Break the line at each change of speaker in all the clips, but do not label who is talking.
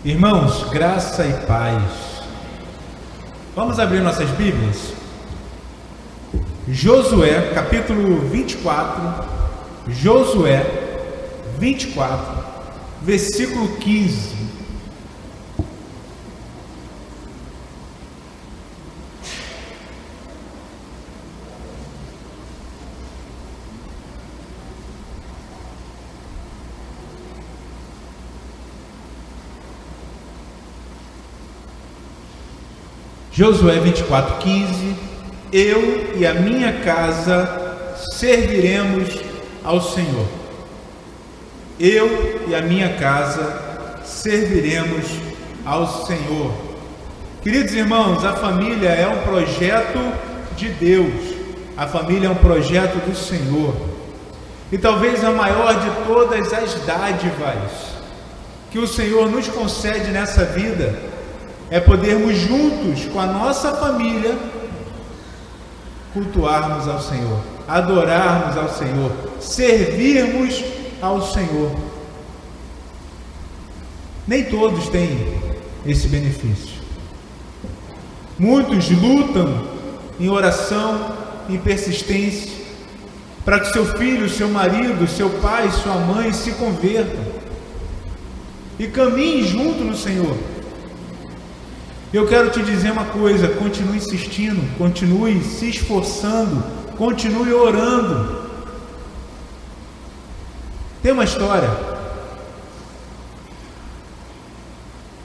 Irmãos, graça e paz. Vamos abrir nossas Bíblias? Josué, capítulo 24. Josué 24, versículo 15. Josué 24, 15. Eu e a minha casa serviremos ao Senhor. Eu e a minha casa serviremos ao Senhor. Queridos irmãos, a família é um projeto de Deus. A família é um projeto do Senhor. E talvez a maior de todas as dádivas que o Senhor nos concede nessa vida é podermos juntos com a nossa família cultuarmos ao Senhor, adorarmos ao Senhor, servirmos ao Senhor. Nem todos têm esse benefício. Muitos lutam em oração, em persistência, para que seu filho, seu marido, seu pai, sua mãe se convertam e caminhem junto no Senhor. Eu quero te dizer uma coisa: continue insistindo, continue se esforçando, continue orando. Tem uma história.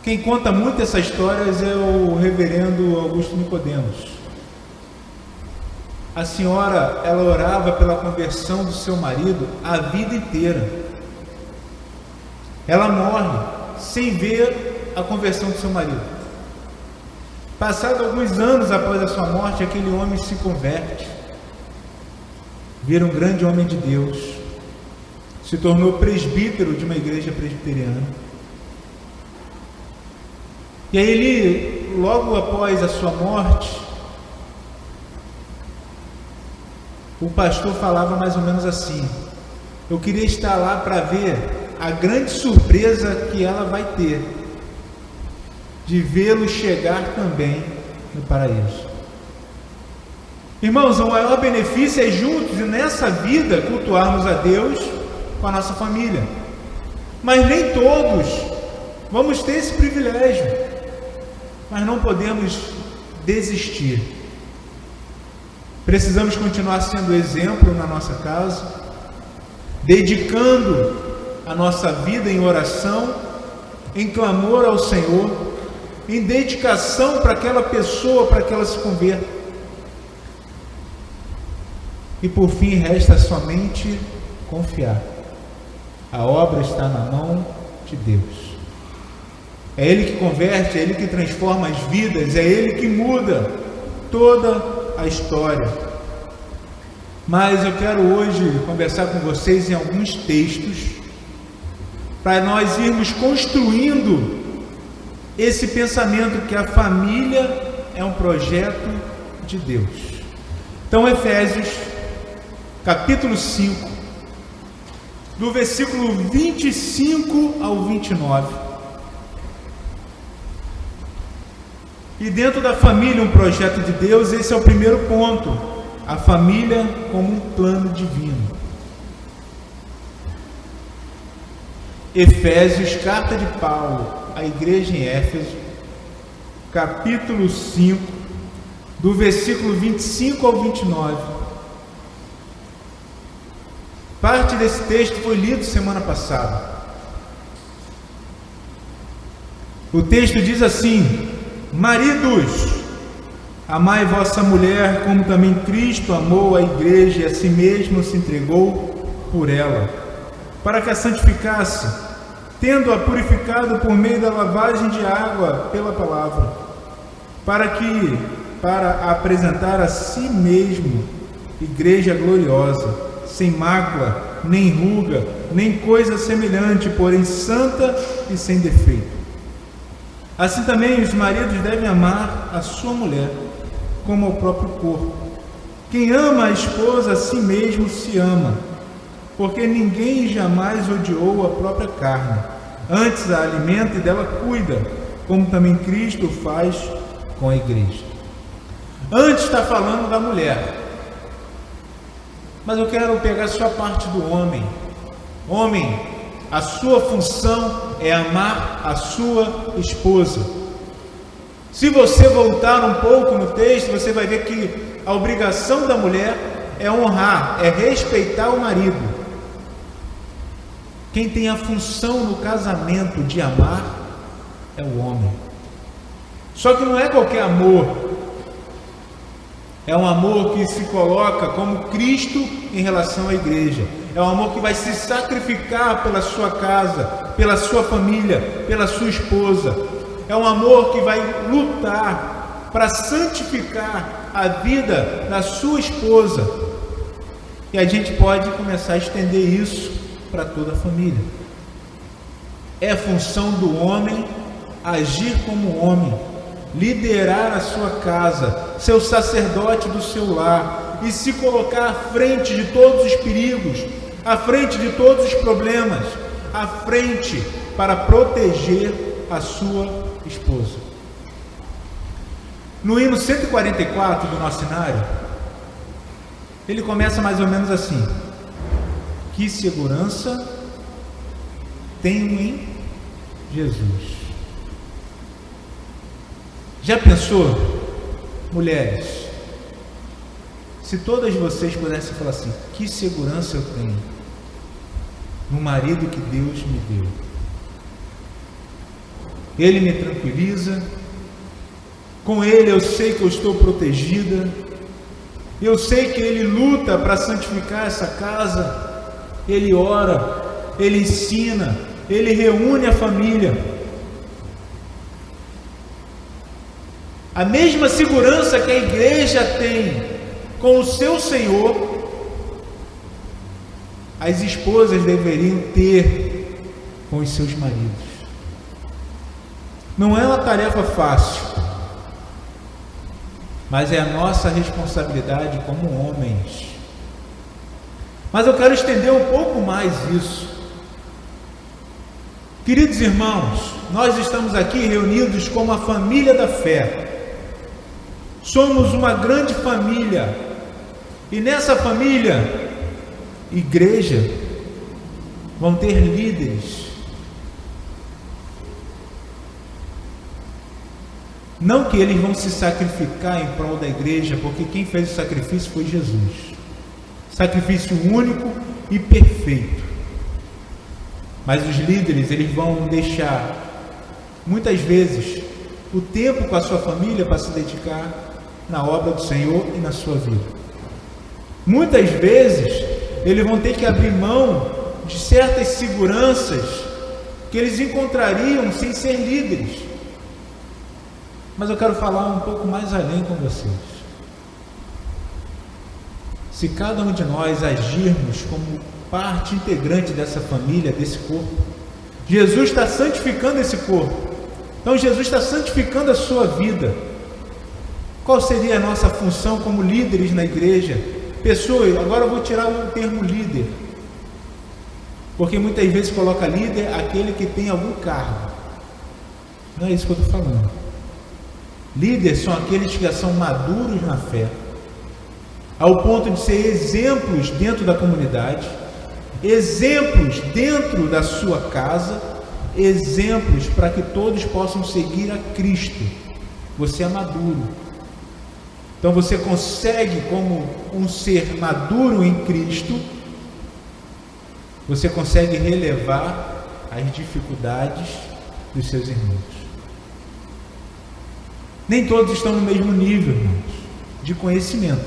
Quem conta muito essas histórias é o reverendo Augusto Nicodemos. A senhora, ela orava pela conversão do seu marido a vida inteira. Ela morre sem ver a conversão do seu marido. Passado alguns anos após a sua morte, aquele homem se converte, vira um grande homem de Deus, se tornou presbítero de uma igreja presbiteriana. E aí ele, logo após a sua morte, o pastor falava mais ou menos assim: eu queria estar lá para ver a grande surpresa que ela vai ter de vê-lo chegar também no paraíso. Irmãos, o maior benefício é juntos e nessa vida cultuarmos a Deus com a nossa família. Mas nem todos vamos ter esse privilégio. Mas não podemos desistir. Precisamos continuar sendo exemplo na nossa casa, dedicando a nossa vida em oração, em clamor ao Senhor, em dedicação para aquela pessoa, para que ela se converta. E por fim, resta somente confiar. A obra está na mão de Deus. É Ele que converte, é Ele que transforma as vidas, é Ele que muda toda a história. Mas eu quero hoje conversar com vocês em alguns textos, para nós irmos construindo esse pensamento que a família é um projeto de Deus. Então, Efésios, capítulo 5, do versículo 25 ao 29. E dentro da família, um projeto de Deus, esse é o primeiro ponto: a família como um plano divino. Efésios, carta de Paulo à igreja em Éfeso, capítulo 5, do versículo 25 ao 29. Parte desse texto foi lido semana passada. O texto diz assim: maridos, amai vossa mulher, como também Cristo amou a igreja e a si mesmo se entregou por ela, para que a santificasse, tendo-a purificado por meio da lavagem de água pela palavra, para apresentar a si mesmo igreja gloriosa, sem mácula, nem ruga, nem coisa semelhante, porém santa e sem defeito. Assim também os maridos devem amar a sua mulher como ao próprio corpo. Quem ama a esposa a si mesmo se ama, porque ninguém jamais odiou a própria carne, antes a alimenta e dela cuida, como também Cristo faz com a igreja. Antes está falando da mulher, mas eu quero pegar só a parte do homem. Homem, a sua função é amar a sua esposa. Se você voltar um pouco no texto, você vai ver que a obrigação da mulher é honrar, é respeitar o marido. Quem tem a função no casamento de amar é o homem. Só que não é qualquer amor. É um amor que se coloca como Cristo em relação à igreja. É um amor que vai se sacrificar pela sua casa, pela sua família, pela sua esposa. É um amor que vai lutar para santificar a vida da sua esposa. E a gente pode começar a estender isso para toda a família. É função do homem agir como homem, liderar a sua casa, ser o sacerdote do seu lar e se colocar à frente de todos os perigos, à frente de todos os problemas, à frente para proteger a sua esposa. No hino 144 do nosso cenário, ele começa mais ou menos assim: que segurança tenho em Jesus. Já pensou, mulheres, se todas vocês pudessem falar assim: que segurança eu tenho no marido que Deus me deu? Ele me tranquiliza, com ele eu sei que eu estou protegida, eu sei que ele luta para santificar essa casa, ele ora, ele ensina, ele reúne a família. A mesma segurança que a igreja tem com o seu Senhor, as esposas deveriam ter com os seus maridos. Não é uma tarefa fácil, mas é a nossa responsabilidade como homens. Mas eu quero estender um pouco mais isso. Queridos irmãos, nós estamos aqui reunidos como a família da fé. Somos uma grande família, e nessa família, igreja, vão ter líderes. Não que eles vão se sacrificar em prol da igreja, porque quem fez o sacrifício foi Jesus. Sacrifício único e perfeito. Mas os líderes, eles vão deixar, muitas vezes, o tempo com a sua família para se dedicar na obra do Senhor e na sua vida. Muitas vezes, eles vão ter que abrir mão de certas seguranças que eles encontrariam sem ser líderes. Mas eu quero falar um pouco mais além com vocês. Se cada um de nós agirmos como parte integrante dessa família, desse corpo, Jesus está santificando esse corpo. Então Jesus está santificando a sua vida. Qual seria a nossa função como líderes na igreja? Pessoas, agora eu vou tirar o termo líder, porque muitas vezes coloca líder aquele que tem algum cargo. Não é isso que eu estou falando. Líderes são aqueles que já são maduros na fé, ao ponto de ser exemplos dentro da comunidade, exemplos dentro da sua casa, exemplos para que todos possam seguir a Cristo. Você é maduro. Então você consegue, como um ser maduro em Cristo, você consegue relevar as dificuldades dos seus irmãos. Nem todos estão no mesmo nível, irmãos, de conhecimento.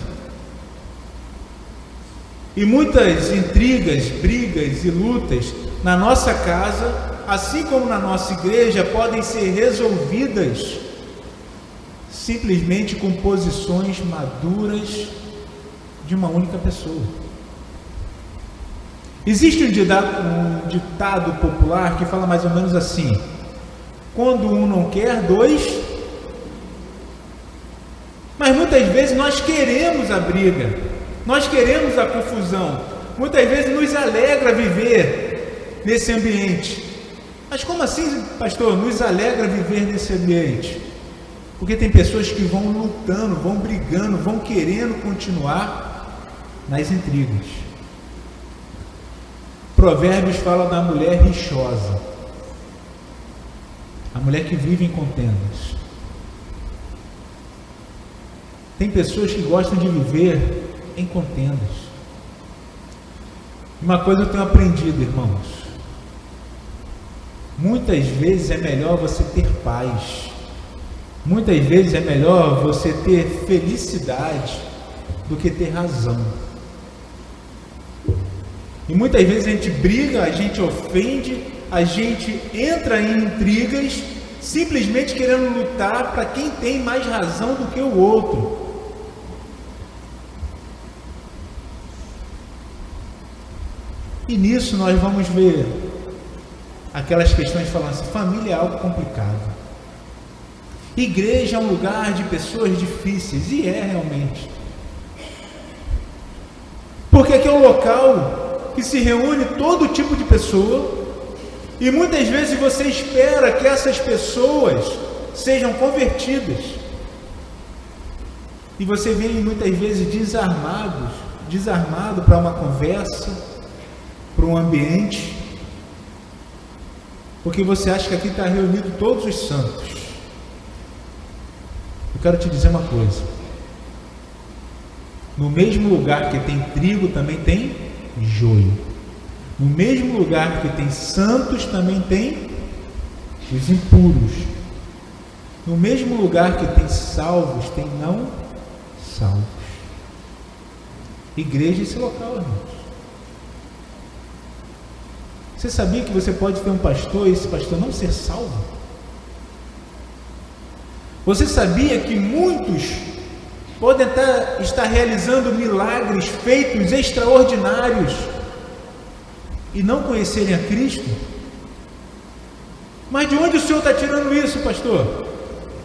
E muitas intrigas, brigas e lutas na nossa casa, assim como na nossa igreja, podem ser resolvidas simplesmente com posições maduras de uma única pessoa. Existe um ditado popular que fala mais ou menos assim: quando um não quer, dois. Mas muitas vezes nós queremos a briga, nós queremos a confusão, muitas vezes nos alegra viver nesse ambiente, Mas como assim, pastor? Nos alegra viver nesse ambiente? Porque tem pessoas que vão lutando, vão brigando, vão querendo continuar nas intrigas. Provérbios fala da mulher rixosa, a mulher que vive em contendas. Tem pessoas que gostam de viver em contendas. Uma coisa eu tenho aprendido, irmãos: muitas vezes é melhor você ter paz, muitas vezes é melhor você ter felicidade do que ter razão. E muitas vezes a gente briga, a gente ofende, a gente entra em intrigas, simplesmente querendo lutar para quem tem mais razão do que o outro. E nisso nós vamos ver aquelas questões falando assim: família é algo complicado. Igreja é um lugar de pessoas difíceis, e é realmente. Porque aqui é um local que se reúne todo tipo de pessoa, e muitas vezes você espera que essas pessoas sejam convertidas, e você vem muitas vezes desarmado para uma conversa, para um ambiente, porque você acha que aqui está reunido todos os santos. Eu quero te dizer uma coisa: no mesmo lugar que tem trigo também tem joio. No mesmo lugar que tem santos também tem os impuros. No mesmo lugar que tem salvos tem não salvos. Igreja é esse local, irmãos. Você sabia que você pode ter um pastor e esse pastor não ser salvo? Você sabia que muitos podem estar realizando milagres, feitos extraordinários, e não conhecerem a Cristo? Mas de onde o Senhor está tirando isso, pastor?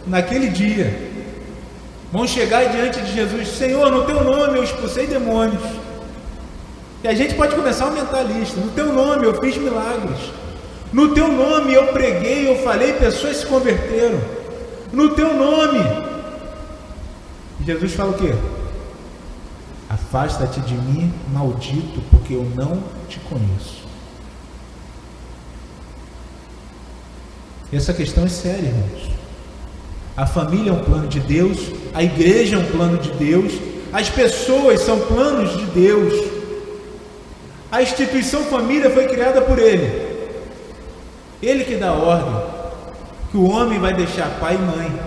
Naquele dia vão chegar diante de Jesus: Senhor, no teu nome eu expulsei demônios. E a gente pode começar a aumentar a lista: no teu nome eu fiz milagres, no teu nome eu preguei, eu falei, pessoas se converteram, no teu nome. Jesus fala o quê? Afasta-te de mim, maldito, porque eu não te conheço. Essa questão é séria, irmãos. A família é um plano de Deus, a igreja é um plano de Deus, as pessoas são planos de Deus. A instituição família foi criada por Ele. Ele que dá a ordem que o homem vai deixar pai e mãe,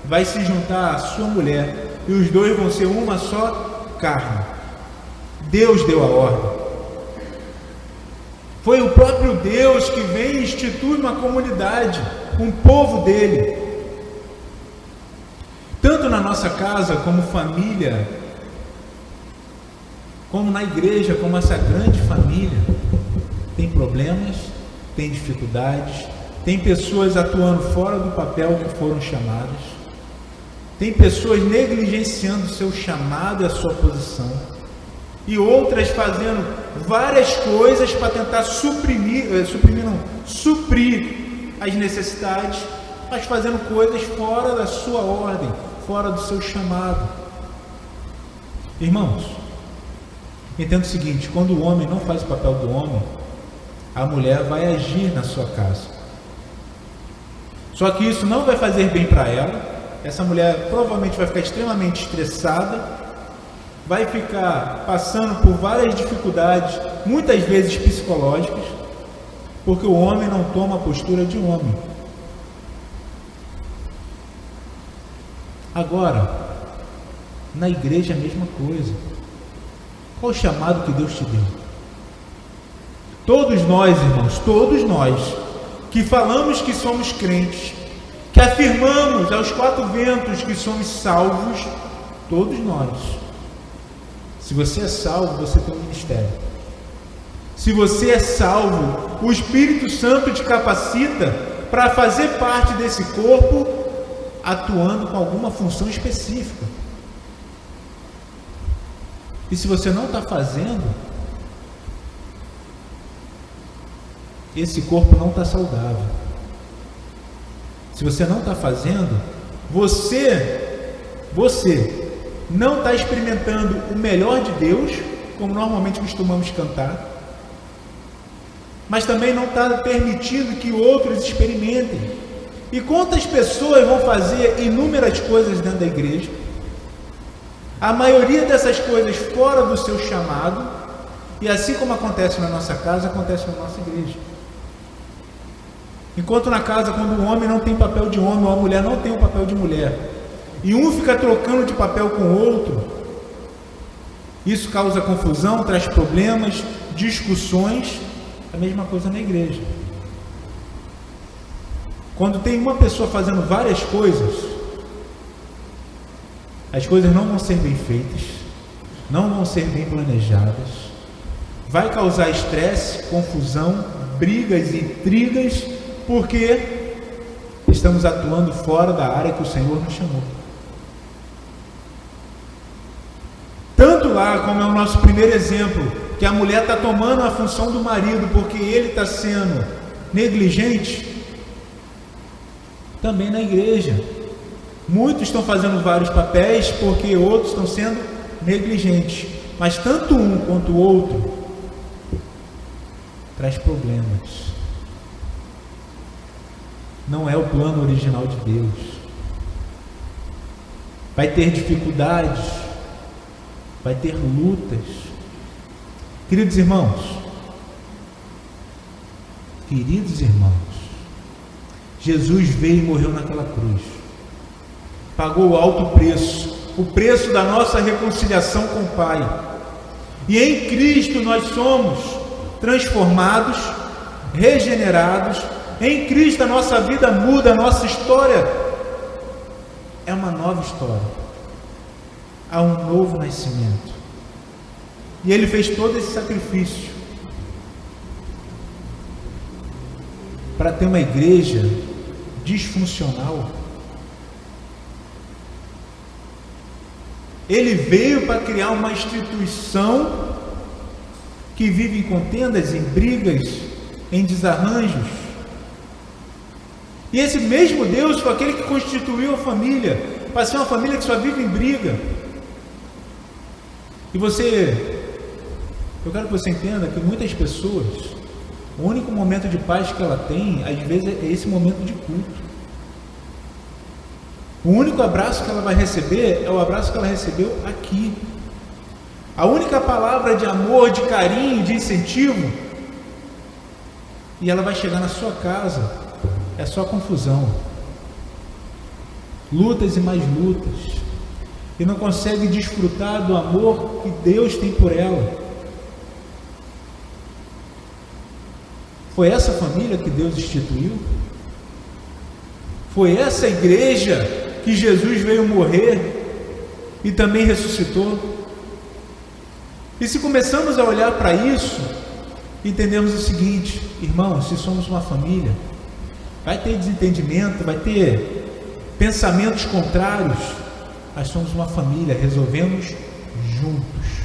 vai se juntar à sua mulher, e os dois vão ser uma só carne. Deus deu a ordem. Foi o próprio Deus que vem e institui uma comunidade, um povo dele. Tanto na nossa casa como família, como na igreja, como essa grande família, tem problemas, tem dificuldades, tem pessoas atuando fora do papel que foram chamadas, tem pessoas negligenciando o seu chamado e a sua posição, e outras fazendo várias coisas para tentar suprir as necessidades, mas fazendo coisas fora da sua ordem, fora do seu chamado. Irmãos, entenda o seguinte: quando o homem não faz o papel do homem, a mulher vai agir na sua casa. Só que isso não vai fazer bem para ela. Essa mulher provavelmente vai ficar extremamente estressada, vai ficar passando por várias dificuldades, muitas vezes psicológicas, porque o homem não toma a postura de homem. Agora, na igreja é a mesma coisa. Qual o chamado que Deus te deu? Todos nós, irmãos, todos nós que falamos que somos crentes, que afirmamos aos quatro ventos que somos salvos, todos nós, se você é salvo, você tem um ministério. Se você é salvo, o Espírito Santo te capacita para fazer parte desse corpo, atuando com alguma função específica. E se você não está fazendo, esse corpo não está saudável. Se você não está fazendo, você não está experimentando o melhor de Deus, como normalmente costumamos cantar, mas também não está permitindo que outros experimentem. E quantas pessoas vão fazer inúmeras coisas dentro da igreja, a maioria dessas coisas fora do seu chamado, e assim como acontece na nossa casa, acontece na nossa igreja. Enquanto na casa, quando o homem não tem papel de homem, ou a mulher não tem o papel de mulher, e um fica trocando de papel com o outro, isso causa confusão, traz problemas, discussões. A mesma coisa na igreja. Quando tem uma pessoa fazendo várias coisas, as coisas não vão ser bem feitas, não vão ser bem planejadas, vai causar estresse, confusão, brigas e intrigas, porque estamos atuando fora da área que o Senhor nos chamou. Tanto lá, como é o nosso primeiro exemplo, que a mulher está tomando a função do marido porque ele está sendo negligente, também na igreja. Muitos estão fazendo vários papéis porque outros estão sendo negligentes. Mas tanto um quanto o outro traz problemas. Não é o plano original de Deus. Vai ter dificuldades, vai ter lutas. Queridos irmãos, Jesus veio e morreu naquela cruz, pagou o alto preço, o preço da nossa reconciliação com o Pai, e em Cristo nós somos transformados, regenerados. Em Cristo a nossa vida muda, a nossa história é uma nova história, há um novo nascimento. E Ele fez todo esse sacrifício para ter uma igreja disfuncional. Ele veio para criar uma instituição que vive em contendas, em brigas, em desarranjos. E esse mesmo Deus foi aquele que constituiu a família, para ser uma família que só vive em briga. E eu quero que você entenda que muitas pessoas, o único momento de paz que ela tem, às vezes, é esse momento de culto. O único abraço que ela vai receber é o abraço que ela recebeu aqui. A única palavra de amor, de carinho, de incentivo, e ela vai chegar na sua casa, é só confusão, lutas e mais lutas, e não consegue desfrutar do amor que Deus tem por ela. Foi essa família que Deus instituiu? Foi essa igreja que Jesus veio morrer e também ressuscitou? E se começamos a olhar para isso, entendemos o seguinte: irmãos, se somos uma família, vai ter desentendimento, vai ter pensamentos contrários, mas somos uma família, resolvemos juntos.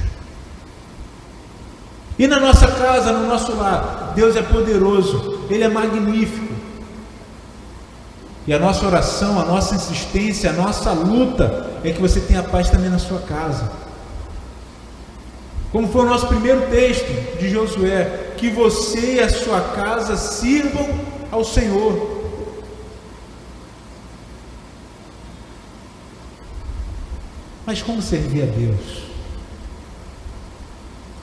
E na nossa casa, no nosso lar, Deus é poderoso, Ele é magnífico. E a nossa oração, a nossa insistência, a nossa luta é que você tenha paz também na sua casa. Como foi o nosso primeiro texto de Josué, que você e a sua casa sirvam ao Senhor. Mas como servir a Deus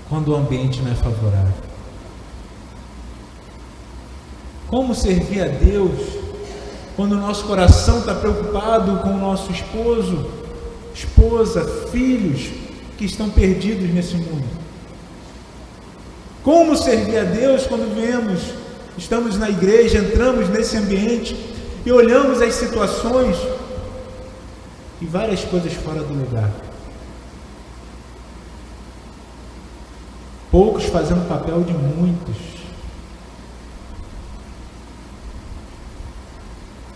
quando o ambiente não é favorável? Como servir a Deus quando o nosso coração está preocupado com o nosso esposo, esposa, filhos que estão perdidos nesse mundo? Como servir a Deus quando estamos na igreja, entramos nesse ambiente e olhamos as situações e várias coisas fora do lugar? Poucos fazendo o papel de muitos.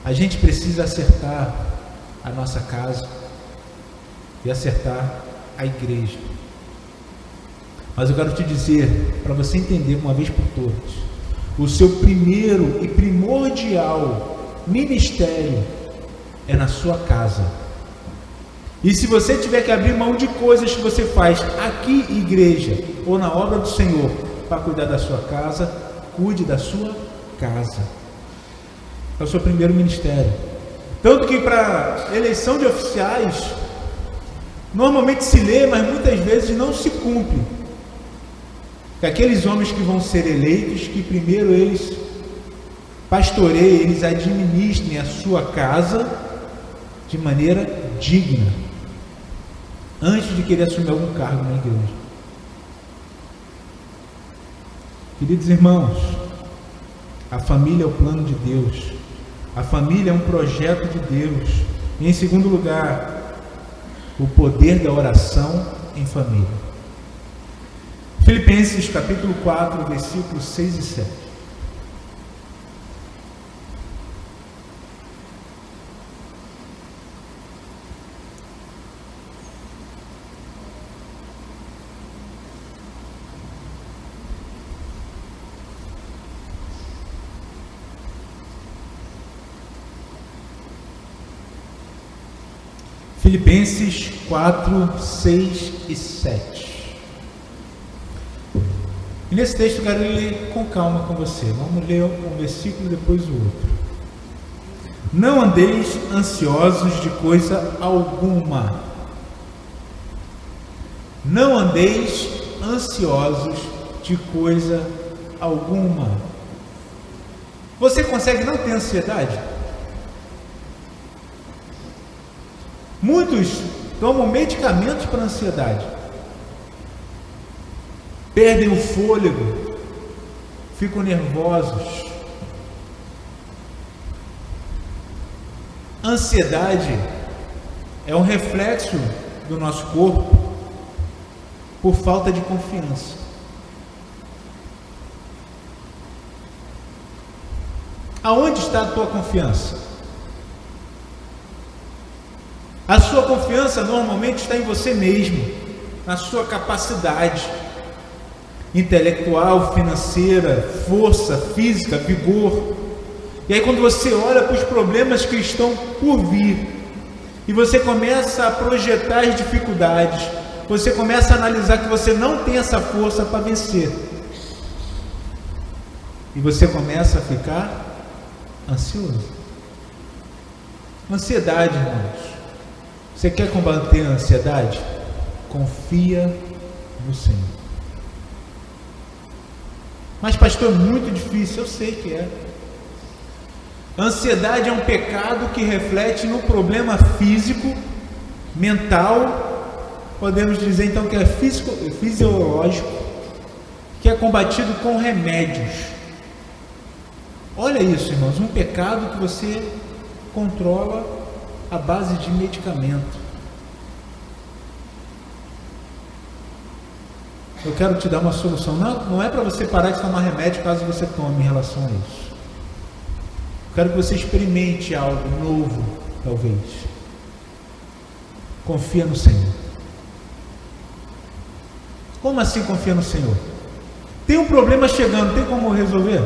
A gente precisa acertar a nossa casa e acertar a igreja. Mas eu quero te dizer, para você entender uma vez por todas, O seu primeiro e primordial ministério é na sua casa. E se você tiver que abrir mão de coisas que você faz aqui, igreja, ou na obra do Senhor, para cuidar da sua casa, cuide da sua casa. É o seu primeiro ministério. Tanto que para eleição de oficiais, normalmente se lê, mas muitas vezes não se cumpre. Que aqueles homens que vão ser eleitos, que primeiro eles pastoreiem, eles administrem a sua casa de maneira digna, antes de querer assumir algum cargo na igreja. Queridos irmãos, a família é o plano de Deus. A família é um projeto de Deus. E em segundo lugar, o poder da oração em família. Filipenses capítulo 4, versículos 6 e 7. Filipenses 4, 6 e 7. E nesse texto eu quero ler com calma com você. Vamos ler um versículo e depois o outro. Não andeis ansiosos de coisa alguma. Não andeis ansiosos de coisa alguma. Você consegue não ter ansiedade? Muitos tomam medicamentos para ansiedade, perdem o fôlego, ficam nervosos. Ansiedade é um reflexo do nosso corpo por falta de confiança. Aonde está a tua confiança? A sua confiança normalmente está em você mesmo, na sua capacidade intelectual, financeira, força, física, vigor. E aí quando você olha para os problemas que estão por vir, e você começa a projetar as dificuldades, você começa a analisar que você não tem essa força para vencer. E você começa a ficar ansioso. Ansiedade, irmãos. Você quer combater a ansiedade? Confia no Senhor. Mas pastor, é muito difícil. Eu sei que é. A ansiedade é um pecado que reflete no problema físico, mental, podemos dizer então que é fisiológico, que é combatido com remédios. Olha isso, irmãos, um pecado que você controla à base de medicamento. Eu quero te dar uma solução. Não é para você parar de tomar remédio caso você tome em relação a isso. Eu quero que você experimente algo novo, talvez. Confia no Senhor. Como assim confia no Senhor? Tem um problema chegando, tem como resolver?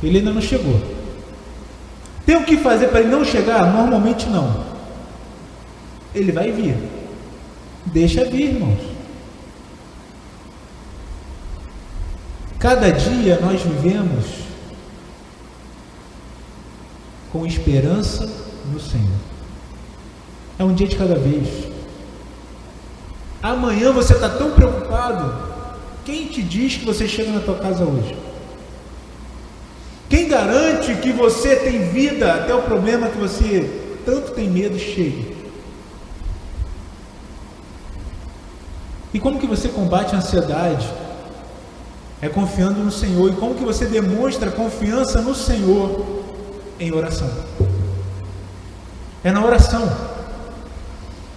Ele ainda não chegou. Tem o que fazer para ele não chegar? Normalmente não. Ele vai vir. Deixa vir, irmãos. Cada dia nós vivemos com esperança no Senhor. É um dia de cada vez. Amanhã você está tão preocupado. Quem te diz que você chega na tua casa hoje? Quem garante que você tem vida até o problema que você tanto tem medo chegue? E como que você combate a ansiedade? É confiando no Senhor. E como que você demonstra confiança no Senhor? Em oração. É na oração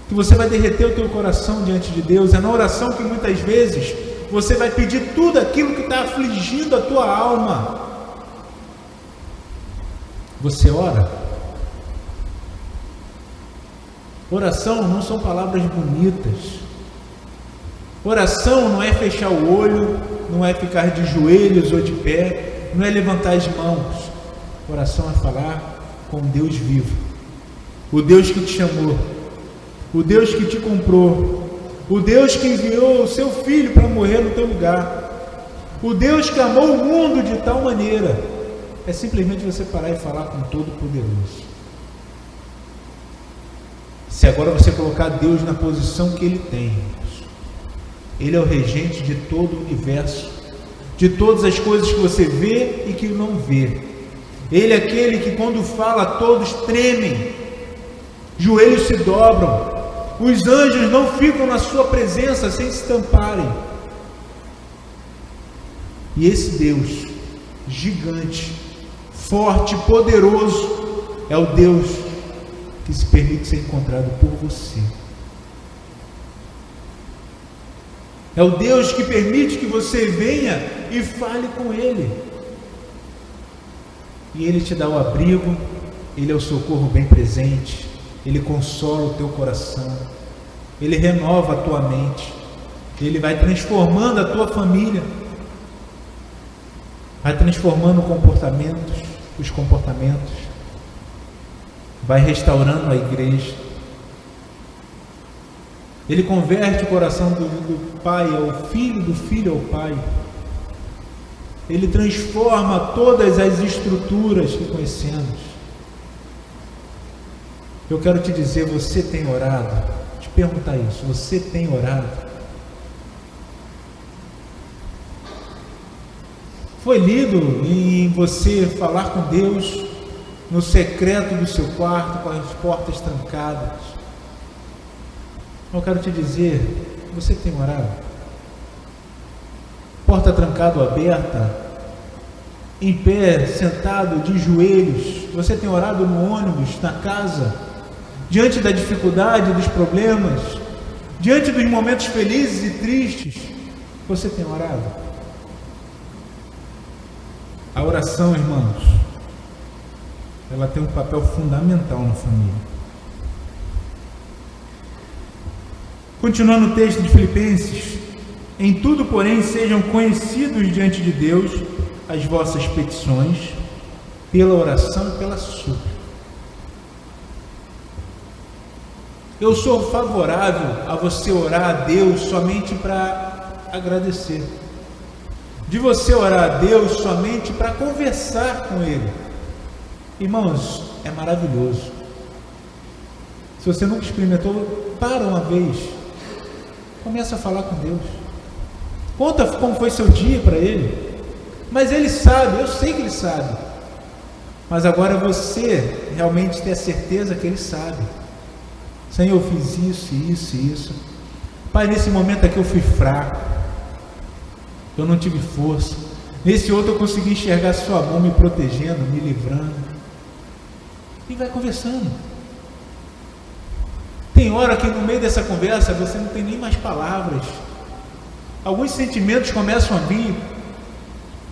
que você vai derreter o teu coração diante de Deus. É na oração que muitas vezes você vai pedir tudo aquilo que está afligindo a tua alma. Você ora? Oração não são palavras bonitas. Oração não é fechar o olho, não é ficar de joelhos ou de pé. não é levantar as mãos. Oração é falar com o Deus vivo, o Deus que te chamou, o Deus que te comprou, o Deus que enviou o seu Filho para morrer no teu lugar, o Deus que amou o mundo de tal maneira. É simplesmente você parar e falar com o Todo-Poderoso. Se agora você colocar Deus na posição que Ele tem, Ele é o regente de todo o universo, de todas as coisas que você vê e que não vê. Ele é aquele que quando fala todos tremem, joelhos se dobram, os anjos não ficam na sua presença sem se tamparem. E esse Deus gigante, forte, poderoso, é o Deus que se permite ser encontrado por você. É o Deus que permite que você venha e fale com Ele. E Ele te dá o abrigo, Ele é o socorro bem presente, Ele consola o teu coração, Ele renova a tua mente, Ele vai transformando a tua família, vai transformando os comportamentos, vai restaurando a igreja. Ele converte o coração do pai ao filho, do filho ao pai. Ele transforma todas as estruturas que conhecemos. Eu quero te dizer, você tem orado? Te perguntar isso, você tem orado? Foi lido em você falar com Deus no secreto do seu quarto, com as portas trancadas? Eu quero te dizer, você tem orado? Porta trancada ou aberta, em pé, sentado, de joelhos, você tem orado no ônibus, na casa, diante da dificuldade, dos problemas, diante dos momentos felizes e tristes, você tem orado? A oração, irmãos, ela tem um papel fundamental na família. Continuando o texto de Filipenses: em tudo, porém, sejam conhecidos diante de Deus as vossas petições, pela oração e pela súplica. Eu sou favorável a você orar a Deus somente para agradecer, de você orar a Deus somente para conversar com Ele. Irmãos, é maravilhoso. Se você nunca experimentou, para uma vez, começa a falar com Deus, conta como foi seu dia para Ele. Mas Ele sabe, eu sei que Ele sabe, mas agora você realmente tem a certeza que Ele sabe. Senhor, eu fiz isso, isso e isso. Pai, nesse momento aqui eu fui fraco, eu não tive força. Nesse outro eu consegui enxergar sua mão me protegendo, me livrando. E vai conversando. Tem hora que no meio dessa conversa você não tem nem mais palavras. Alguns sentimentos começam a vir,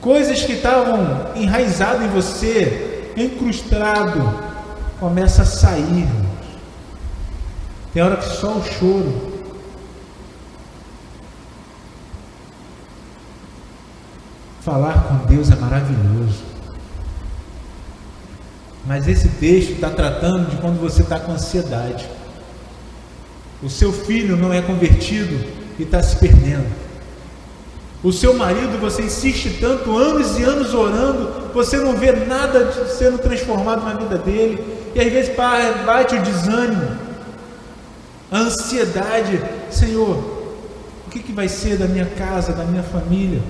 coisas que estavam enraizadas em você, incrustado, começa a sair. Tem hora que só o choro. Falar com Deus é maravilhoso. Mas esse texto está tratando de quando você está com ansiedade. O seu filho não é convertido e está se perdendo. O seu marido, você insiste tanto, anos e anos orando, você não vê nada sendo transformado na vida dele. E às vezes bate o desânimo, a ansiedade. Senhor, o que vai ser da minha casa, da minha família?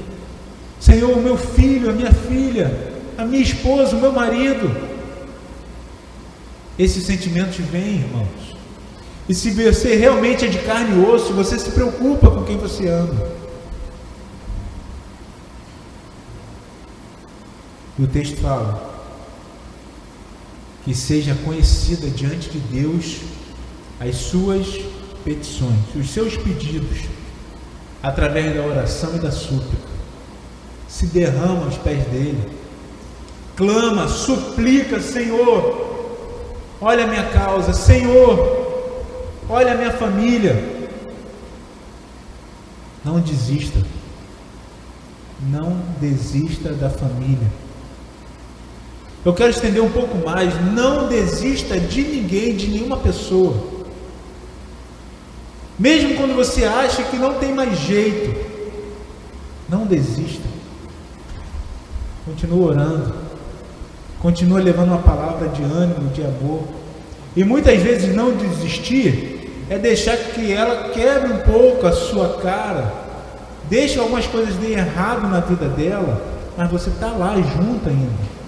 Senhor, o meu filho, a minha filha, a minha esposa, o meu marido. Esses sentimentos vêm, irmãos. E se você realmente é de carne e osso, você se preocupa com quem você ama. E o texto fala que seja conhecida diante de Deus as suas petições, os seus pedidos, através da oração e da súplica. Se derrama aos pés dele, clama, suplica: Senhor, olha a minha causa, Senhor, olha a minha família. Não desista. não desista da família. Eu quero estender um pouco mais. Não desista de ninguém, de nenhuma pessoa. Mesmo quando você acha que não tem mais jeito, não desista. Continua orando. Continua levando uma palavra de ânimo, de amor. E muitas vezes não desistir é deixar que ela quebre um pouco a sua cara. Deixa algumas coisas de errado na vida dela, mas você está lá junto ainda.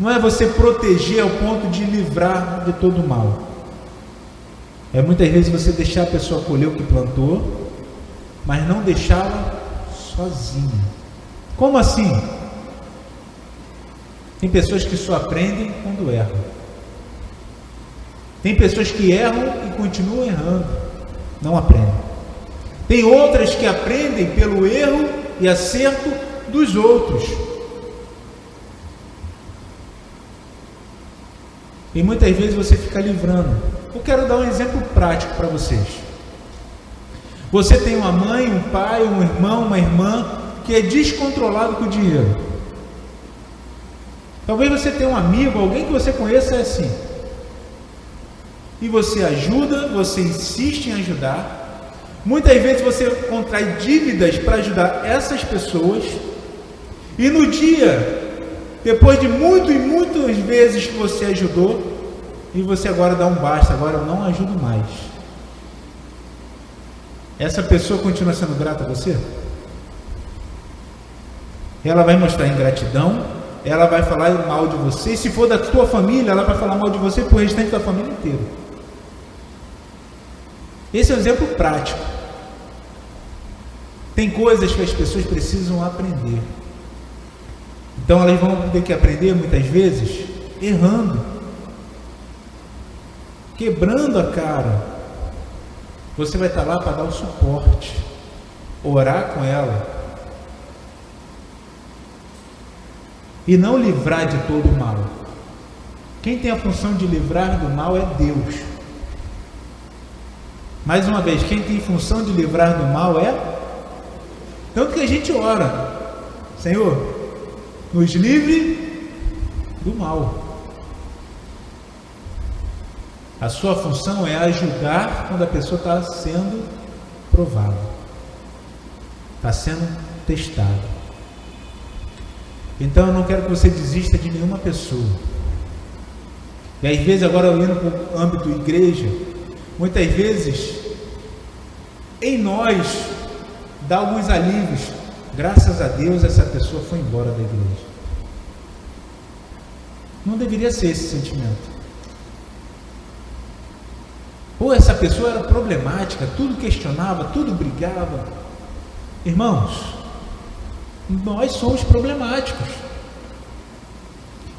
Não é você proteger ao ponto de livrar de todo o mal. É muitas vezes você deixar a pessoa colher o que plantou, mas não deixá-la sozinha. Como assim? Tem pessoas que só aprendem quando erram. Tem pessoas que erram e continuam errando, não aprendem. Tem outras que aprendem pelo erro e acerto dos outros. E muitas vezes você fica livrando. Eu quero dar um exemplo prático para vocês. Você tem uma mãe, um pai, um irmão, uma irmã que é descontrolado com o dinheiro. Talvez você tenha um amigo, alguém que você conheça é assim. E você ajuda, você insiste em ajudar. Muitas vezes você contrai dívidas para ajudar essas pessoas. E no dia, depois de muitas vezes que você ajudou, e você agora dá um basta, agora eu não ajudo mais. Essa pessoa continua sendo grata a você? Ela vai mostrar ingratidão, ela vai falar mal de você. Se for da tua família, ela vai falar mal de você para o restante da família inteira. Esse é um exemplo prático. Tem coisas que as pessoas precisam aprender. Então elas vão ter que aprender muitas vezes errando, quebrando a cara. Você vai estar lá para dar o suporte, orar com ela e não livrar de todo o mal. Quem tem a função de livrar do mal é Deus. Mais uma vez, quem tem função de livrar do mal é... Tanto que a gente ora: Senhor, nos livre do mal. A sua função é ajudar quando a pessoa está sendo provada, está sendo testada. Então eu não quero que você desista de nenhuma pessoa. E às vezes, agora indo para o âmbito igreja, muitas vezes em nós dá alguns alívios. Graças a Deus essa pessoa foi embora da igreja. Não deveria ser esse sentimento. Ou essa pessoa era problemática, tudo questionava, tudo brigava. Irmãos, nós somos problemáticos.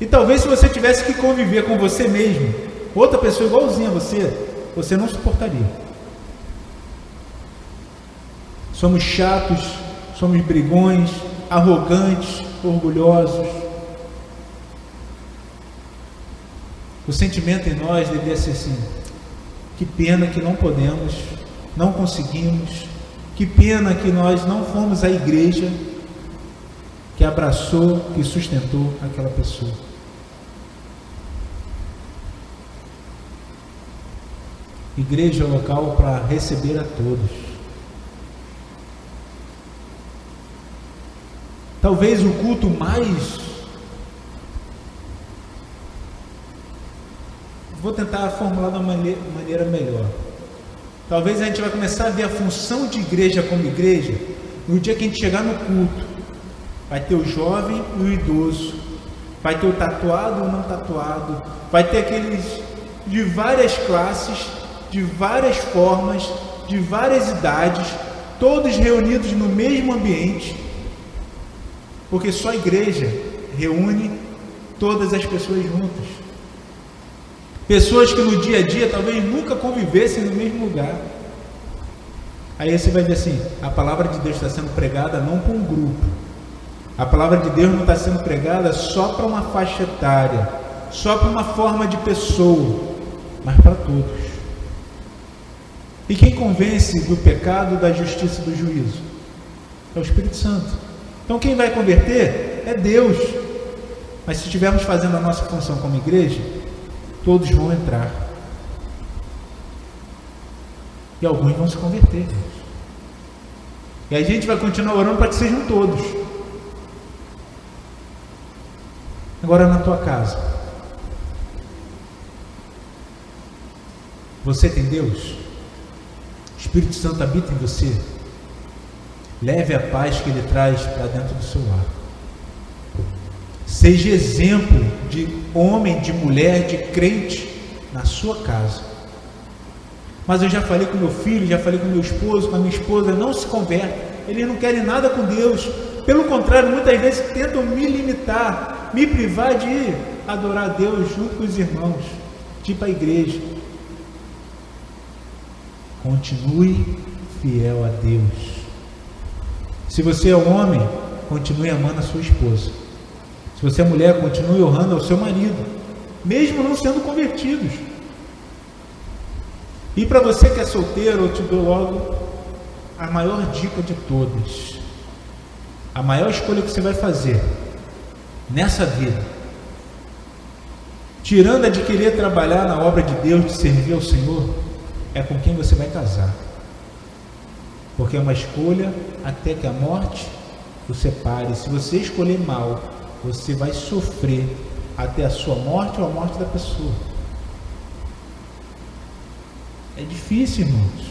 E talvez se você tivesse que conviver com você mesmo, outra pessoa igualzinha a você não suportaria. Somos chatos, somos brigões, arrogantes, orgulhosos. O sentimento em nós deveria ser assim: que pena que não podemos, não conseguimos, que pena que nós não fomos à igreja que abraçou, que sustentou aquela pessoa. Igreja é o local para receber a todos. Talvez o culto mais... Vou tentar formular de uma maneira melhor. Talvez a gente vai começar a ver a função de igreja como igreja no dia que a gente chegar no culto. Vai ter o jovem e o idoso, vai ter o tatuado ou não tatuado, vai ter aqueles de várias classes, de várias formas, de várias idades, todos reunidos no mesmo ambiente, porque só a igreja reúne todas as pessoas juntas. Pessoas que no dia a dia talvez nunca convivessem no mesmo lugar. Aí você vai dizer assim: a palavra de Deus está sendo pregada não para um grupo. A palavra de Deus não está sendo pregada só para uma faixa etária, só para uma forma de pessoa, mas para todos. E quem convence do pecado, da justiça e do juízo? É o Espírito Santo. Então quem vai converter é Deus. Mas se estivermos fazendo a nossa função como igreja, todos vão entrar. E alguns vão se converter. E a gente vai continuar orando para que sejam todos. Agora na tua casa, você tem Deus? O Espírito Santo habita em você? Leve a paz que Ele traz para dentro do seu lar. Seja exemplo de homem, de mulher, de crente na sua casa. Mas eu já falei com meu filho, já falei com meu esposo, com a minha esposa, não se converte. Eles não querem nada com Deus. Pelo contrário, muitas vezes tentam me limitar, me privar de adorar a Deus junto com os irmãos, tipo a igreja. Continue fiel a Deus. Se você é um homem, continue amando a sua esposa. Se você é mulher, continue honrando ao seu marido, mesmo não sendo convertidos. E para você que é solteiro, eu te dou logo a maior dica de todas. A maior escolha que você vai fazer nessa vida, tirando a de querer trabalhar na obra de Deus, de servir ao Senhor, é com quem você vai casar. Porque é uma escolha até que a morte o separe. Se você escolher mal, você vai sofrer até a sua morte ou a morte da pessoa. É difícil, irmãos.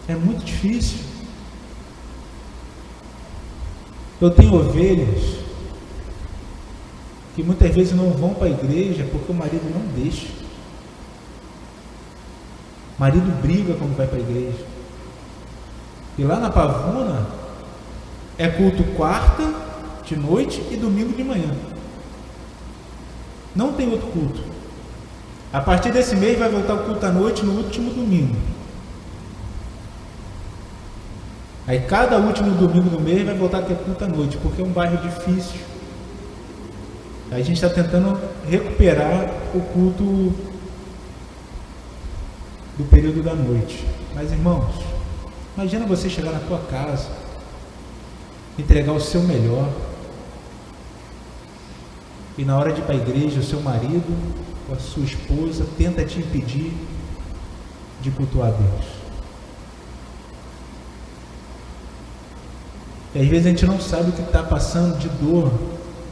É muito difícil. Eu tenho ovelhas que muitas vezes não vão para a igreja porque o marido não deixa. O marido briga quando vai para a igreja. E lá na Pavuna é culto quarta de noite e domingo de manhã. Não tem outro culto. A partir desse mês vai voltar o culto à noite no último domingo. Aí cada último domingo do mês vai voltar a ter culto à noite, porque é um bairro difícil. A gente está tentando recuperar o culto do período da noite. Mas irmãos, imagina você chegar na tua casa, entregar o seu melhor, e na hora de ir para a igreja, o seu marido ou a sua esposa tenta te impedir de cultuar a Deus. E às vezes a gente não sabe o que está passando de dor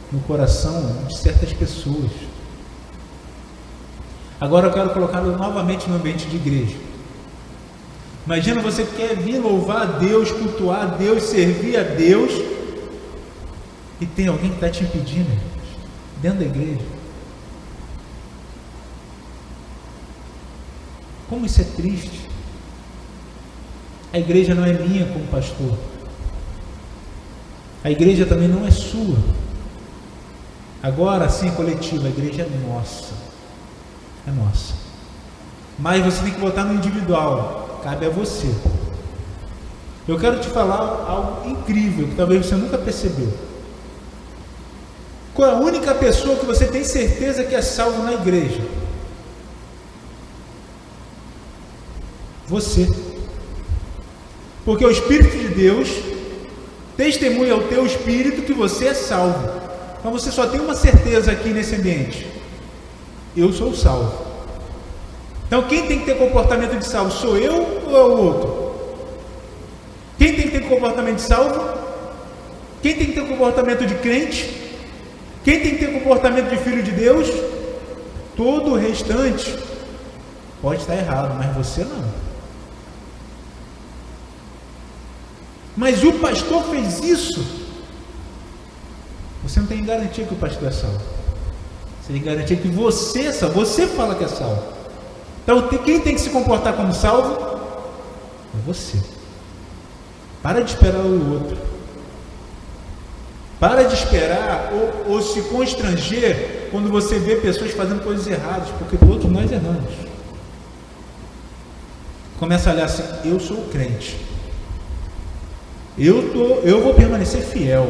no coração de certas pessoas. Agora eu quero colocá-lo novamente no ambiente de igreja. Imagina você quer vir louvar a Deus, cultuar a Deus, servir a Deus, e tem alguém que está te impedindo, dentro da igreja. Como isso é triste. A igreja não é minha como pastor. A igreja também não é sua. Agora, sim, coletiva, a igreja é nossa. É nossa. Mas você tem que botar no individual. Cabe a você. Eu quero te falar algo incrível que talvez você nunca percebeu. Qual é a única pessoa que você tem certeza que é salvo na igreja? Você. Porque o Espírito de Deus testemunha ao teu espírito que você é salvo. Então você só tem uma certeza aqui nesse ambiente: eu sou salvo. Então quem tem que ter comportamento de salvo? Sou eu ou é o outro? Quem tem que ter comportamento de salvo? Quem tem que ter comportamento de crente? Quem tem que ter comportamento de filho de Deus? Todo o restante pode estar errado, mas você não. Mas o pastor fez isso. Você não tem garantia que o pastor é salvo. Você tem garantia que você é salvo. Você fala que é salvo. Então quem tem que se comportar como salvo? É você. Para de esperar o outro. Para de esperar ou se constranger quando você vê pessoas fazendo coisas erradas, porque todos nós erramos. Começa a olhar assim: eu sou crente. Eu vou permanecer fiel.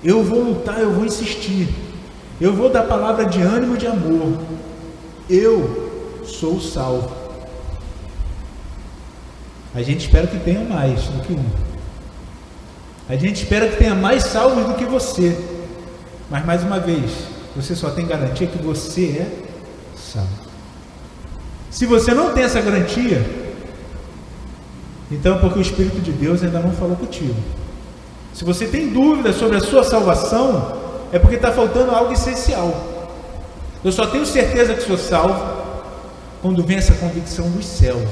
Eu vou lutar, eu vou insistir. Eu vou dar palavra de ânimo e de amor. Eu sou salvo. A gente espera que tenha mais do que um. A gente espera que tenha mais salvos do que você. Mas, mais uma vez, você só tem garantia que você é salvo. Se você não tem essa garantia, então é porque o Espírito de Deus ainda não falou contigo. Se você tem dúvidas sobre a sua salvação, é porque está faltando algo essencial. Eu só tenho certeza que sou salvo quando vem essa convicção dos céus.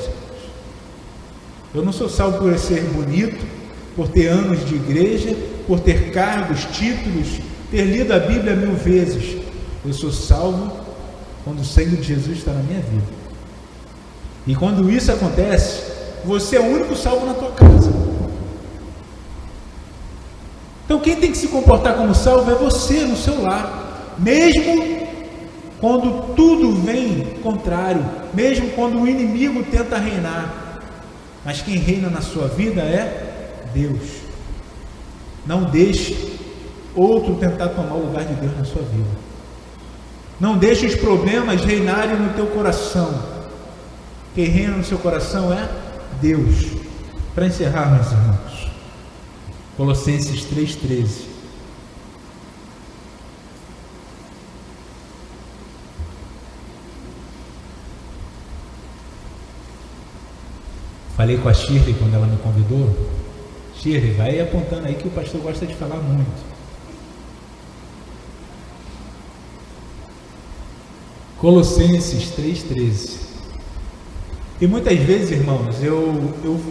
Eu não sou salvo por ser bonito, por ter anos de igreja, por ter cargos, títulos, ter lido a Bíblia 1000 vezes. Eu sou salvo quando o sangue de Jesus está na minha vida. E quando isso acontece, você é o único salvo na tua casa. Então quem tem que se comportar como salvo é você no seu lar. Mesmo quando tudo vem contrário, mesmo quando o inimigo tenta reinar. Mas quem reina na sua vida é Deus. Não deixe outro tentar tomar o lugar de Deus na sua vida. Não deixe os problemas reinarem no teu coração. Quem reina no seu coração é Deus. Para encerrar, meus irmãos, Colossenses 3,13. Falei com a Shirley quando ela me convidou. Shirley, vai apontando aí que o pastor gosta de falar muito. Colossenses 3,13. E muitas vezes, irmãos, eu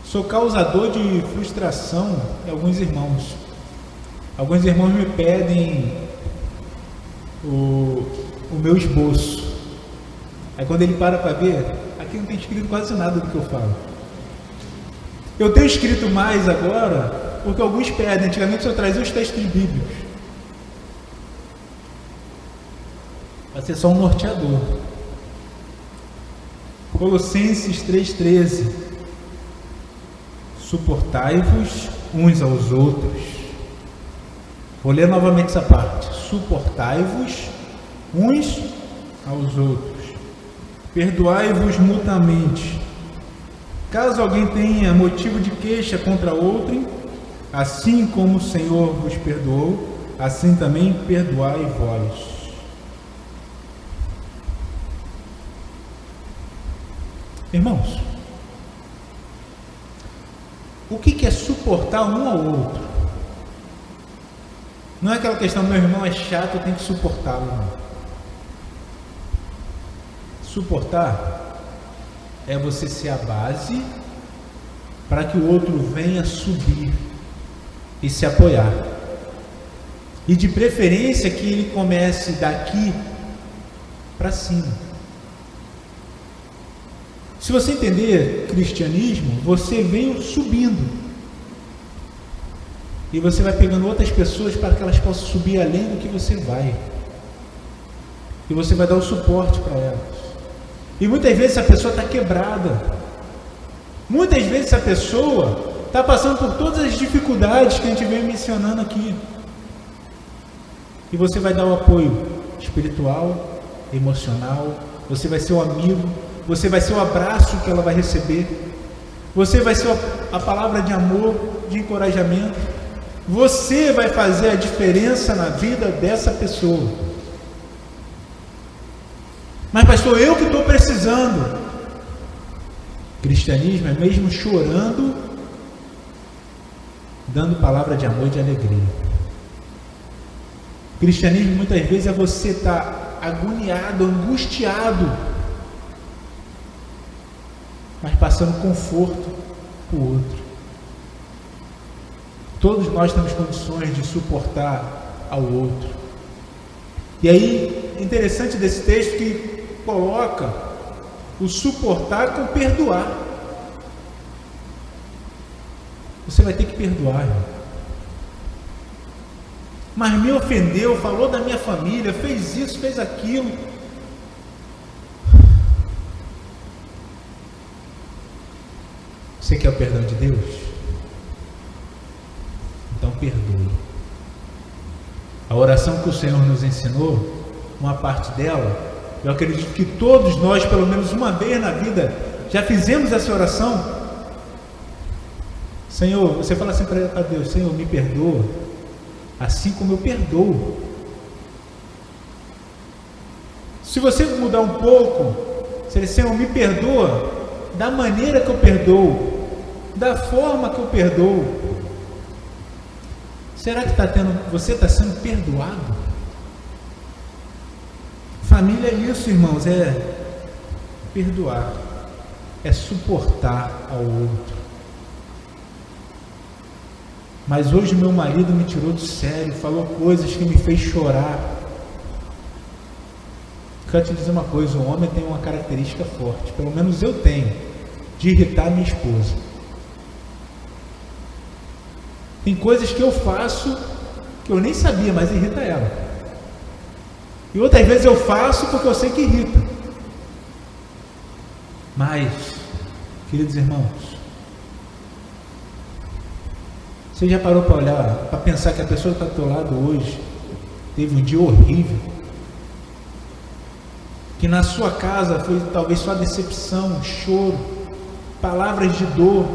sou causador de frustração em alguns irmãos. Alguns irmãos me pedem o meu esboço. Aí quando ele para ver, aqui não tem escrito quase nada do que eu falo. Eu tenho escrito mais agora, porque alguns pedem. Antigamente eu trazia os textos bíblicos. Vai ser só um norteador. Colossenses 3,13. Suportai-vos uns aos outros. Vou ler novamente essa parte. Suportai-vos uns aos outros. Perdoai-vos mutuamente. Caso alguém tenha motivo de queixa contra outrem, assim como o Senhor vos perdoou, assim também perdoai vós. Irmãos, o que é suportar um ao outro? Não é aquela questão, meu irmão é chato, eu tenho que suportá-lo. Não. Suportar é você ser a base para que o outro venha subir e se apoiar. E de preferência que ele comece daqui para cima. Se você entender cristianismo, você vem subindo. E você vai pegando outras pessoas para que elas possam subir além do que você vai. E você vai dar o suporte para elas. E muitas vezes essa pessoa está quebrada. Muitas vezes essa pessoa está passando por todas as dificuldades que a gente vem mencionando aqui. E você vai dar o apoio espiritual, emocional, você vai ser o amigo, você vai ser o abraço que ela vai receber, você vai ser a palavra de amor, de encorajamento, você vai fazer a diferença na vida dessa pessoa. Mas pastor, eu que estou precisando. Cristianismo é mesmo chorando, dando palavra de amor e de alegria. Cristianismo muitas vezes é você estar agoniado, angustiado, mas passando conforto para o outro. Todos nós temos condições de suportar ao outro. E aí, interessante desse texto que coloca o suportar com perdoar. Você vai ter que perdoar, irmão. Mas me ofendeu, falou da minha família, fez isso, fez aquilo. Você quer o perdão de Deus? Então perdoe. A oração que o Senhor nos ensinou, uma parte dela, eu acredito que todos nós, pelo menos uma vez na vida, Já fizemos essa oração? Senhor, você fala assim para Deus: Senhor, me perdoa, assim como eu perdoo. Se você mudar um pouco, se ele, Senhor, me perdoa da maneira que eu perdoo, da forma que eu perdoo. Será que você está sendo perdoado? Família é isso, irmãos, é perdoar, é suportar ao outro. Mas hoje meu marido me tirou do sério, falou coisas que me fez chorar. Quero te dizer uma coisa: o homem tem uma característica forte, pelo menos eu tenho, de irritar minha esposa. Tem coisas que eu faço que eu nem sabia, mas irrita ela. E outras vezes eu faço porque eu sei que irrita. Mas, queridos irmãos, você já parou para olhar, para pensar que a pessoa que está ao teu lado hoje teve um dia horrível? Que na sua casa foi talvez só decepção, choro, palavras de dor.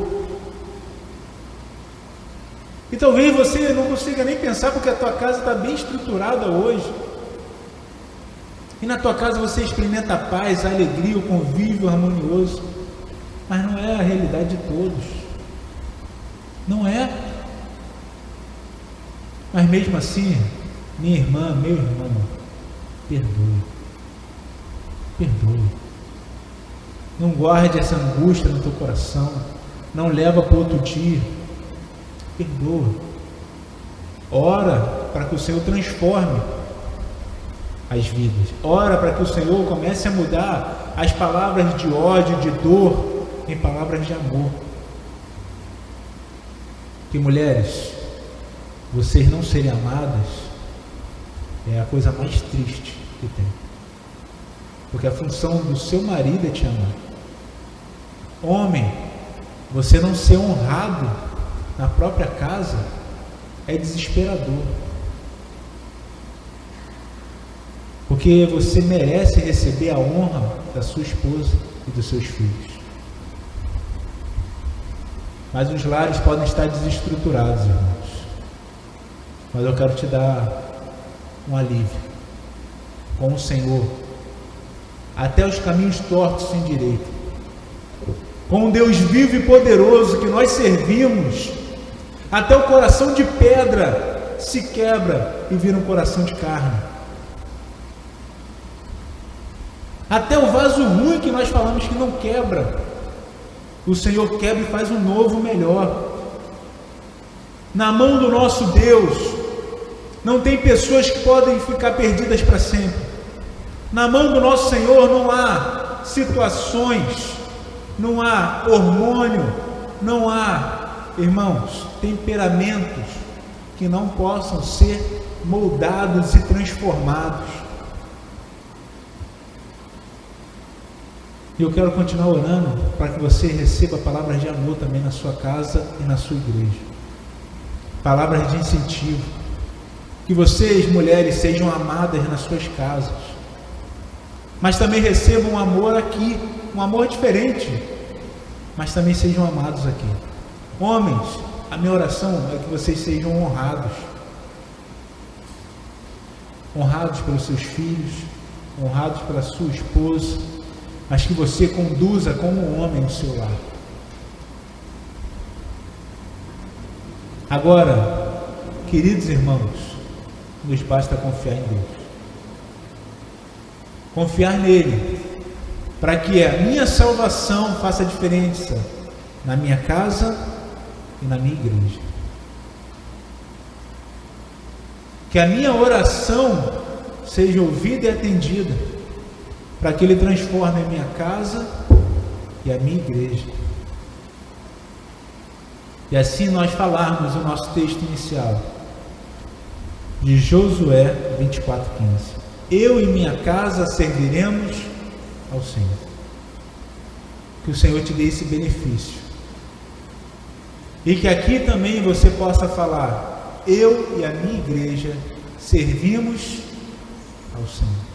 E talvez você não consiga nem pensar porque a tua casa está bem estruturada hoje. E na tua casa você experimenta a paz, a alegria, o convívio harmonioso. Mas não é a realidade de todos. Não é. Mas mesmo assim, minha irmã, meu irmão, perdoe. Perdoe. Não guarde essa angústia no teu coração. Não leva para outro dia. Perdoa. Ora para que o Senhor transforme as vidas. Ora para que o Senhor comece a mudar as palavras de ódio, de dor, em palavras de amor. Que mulheres, vocês não serem amadas é a coisa mais triste que tem. Porque a função do seu marido é te amar. Homem, você não ser honrado na própria casa é desesperador. Porque você merece receber a honra da sua esposa e dos seus filhos. Mas os lares podem estar desestruturados, irmãos. Mas eu quero te dar um alívio. Com o Senhor, até os caminhos tortos se endireitam. Com um Deus vivo e poderoso que nós servimos, até o coração de pedra se quebra e vira um coração de carne. Até o vaso ruim que nós falamos que não quebra, o Senhor quebra e faz um novo melhor. Na mão do nosso Deus não tem pessoas que podem ficar perdidas para sempre. Na mão do nosso Senhor não há situações, não há hormônio, não há, irmãos, temperamentos que não possam ser moldados e transformados. E eu quero continuar orando para que você receba palavras de amor também na sua casa e na sua igreja. Palavras de incentivo. Que vocês, mulheres, sejam amadas nas suas casas. Mas também recebam um amor aqui, um amor diferente. Mas também sejam amados aqui. Homens, a minha oração é que vocês sejam honrados. Honrados pelos seus filhos, honrados pela sua esposa, mas que você conduza como homem o seu lar. Agora, queridos irmãos, nos basta confiar em Deus. Confiar nele, para que a minha salvação faça diferença na minha casa e na minha igreja. Que a minha oração seja ouvida e atendida, para que ele transforme a minha casa e a minha igreja. E assim nós falarmos o nosso texto inicial de Josué 24:15. Eu e minha casa serviremos ao Senhor. Que o Senhor te dê esse benefício. E que aqui também você possa falar: eu e a minha igreja servimos ao Senhor.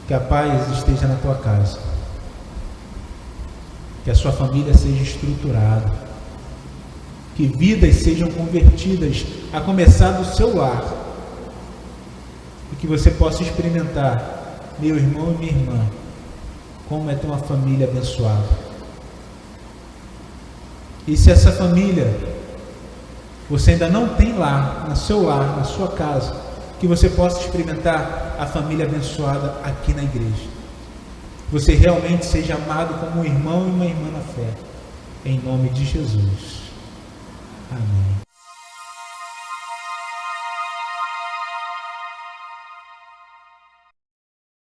Que a paz esteja na tua casa. Que a sua família seja estruturada. Que vidas sejam convertidas, a começar do seu lar. E que você possa experimentar, meu irmão e minha irmã, como é ter uma família abençoada. E se essa família você ainda não tem lá, no seu lar, na sua casa, que você possa experimentar a família abençoada aqui na igreja. Você realmente seja amado como um irmão e uma irmã na fé. Em nome de Jesus. Amém.